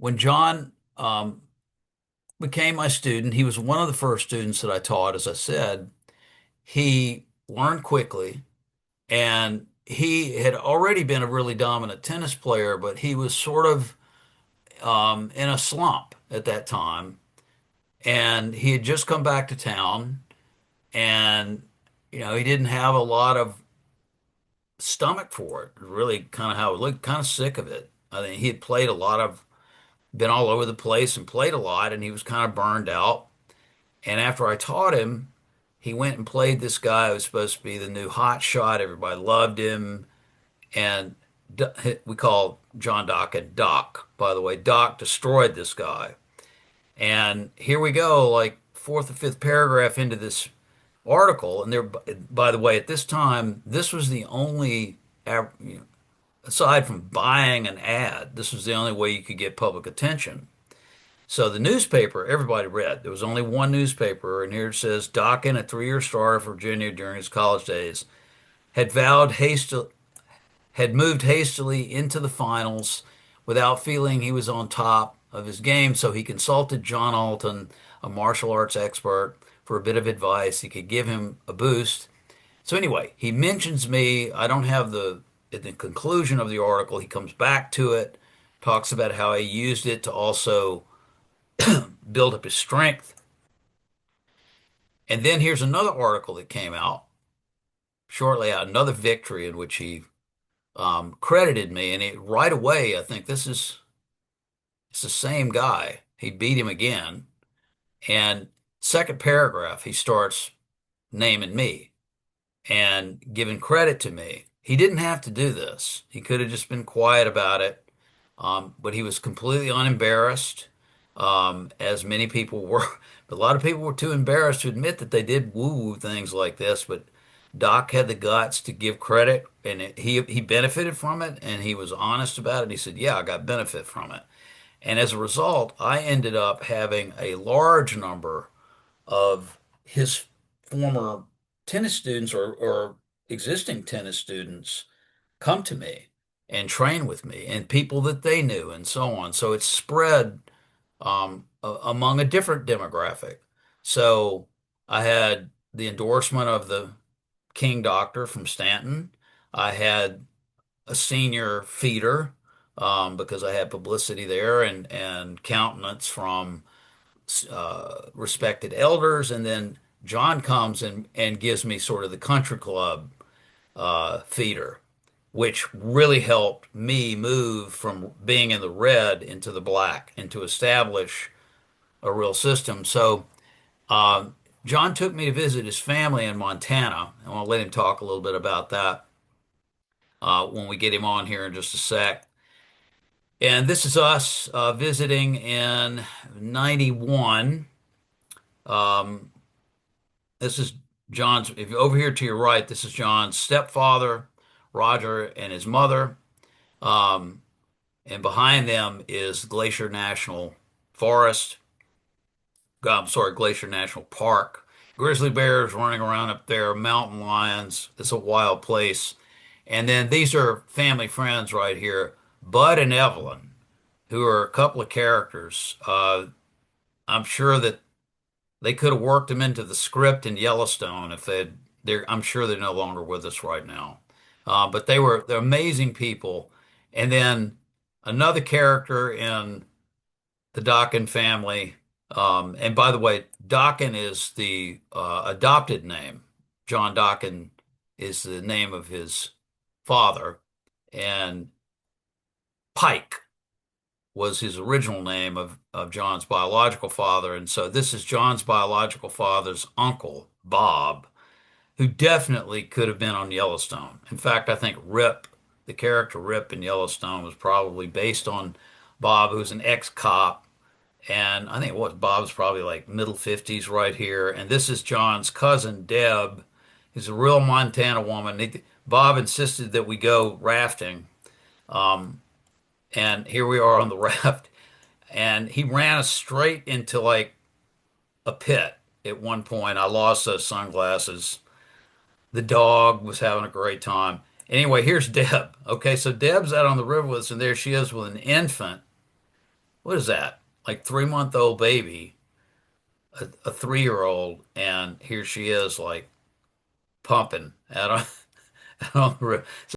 When John became my student, he was one of the first students that I taught. As I said, he learned quickly, and he had already been a really dominant tennis player, but he was sort of in a slump at that time. And he had just come back to town, and he didn't have a lot of stomach for it. Really, kind of how it looked, kind of sick of it. I think he had played a lot of, been all over the place and played a lot, and he was kind of burned out. And after I taught him, he went and played this guy who was supposed to be the new hot shot. Everybody loved him. And we call John Dokken Doc, by the way. Doc destroyed this guy. And here we go, like fourth or fifth paragraph into this article. And there, by the way, at this time, this was the only, aside from buying an ad, this was the only way you could get public attention. So the newspaper, everybody read. There was only one newspaper, and here it says Dokken, a three-year star of Virginia during his college days, had had moved hastily into the finals without feeling he was on top of his game. So he consulted John Alton, a martial arts expert, for a bit of advice. He could give him a boost. So anyway, he mentions me. I don't have at the conclusion of the article, he comes back to it, talks about how he used it to also build up his strength. And then here's another article that came out shortly out, another victory in which he credited me. And right away, I think it's the same guy. He beat him again. And second paragraph, he starts naming me and giving credit to me. He didn't have to do this. He could have just been quiet about it. But he was completely unembarrassed, as many people were. But a lot of people were too embarrassed to admit that they did woo-woo things like this. But Doc had the guts to give credit, and he benefited from it, and he was honest about it. He said, "Yeah, I got benefit from it." And as a result, I ended up having a large number of his former tennis students or existing tennis students come to me and train with me and people that they knew and so on. So it's spread among a different demographic. So I had the endorsement of the King doctor from Stanton. I had a senior feeder because I had publicity there and countenance from respected elders. And then John comes and gives me sort of the country club feeder, which really helped me move from being in the red into the black and to establish a real system. So John took me to visit his family in Montana. I want to let him talk a little bit about that when we get him on here in just a sec. And this is us visiting in 91. Um, this is John's, if you're over here to your right, this is John's stepfather, Roger, and his mother. Um, and behind them is Glacier National Forest. I'm sorry, Glacier National Park. Grizzly bears running around up there, mountain lions. It's a wild place. And then these are family friends right here, Bud and Evelyn, who are a couple of characters. I'm sure that they could have worked them into the script in Yellowstone if I'm sure they're no longer with us right now. But they're amazing people. And then another character in the Dokken family. And by the way, Dokken is the adopted name. John Dokken is the name of his father, and Pike was his original name of John's biological father. And so this is John's biological father's uncle, Bob, who definitely could have been on Yellowstone. In fact, I think Rip, the character Rip in Yellowstone, was probably based on Bob, who's an ex-cop. And I think Bob's probably like middle 50s right here. And this is John's cousin, Deb, who's a real Montana woman. Bob insisted that we go rafting. Um, and here we are on the raft. And he ran us straight into like a pit at one point. I lost those sunglasses. The dog was having a great time. Anyway, here's Deb. Okay, so Deb's out on the river with us, and there she is with an infant. what is that? Like 3-month-old baby, a 3-year-old, and here she is like pumping out on, out on the road.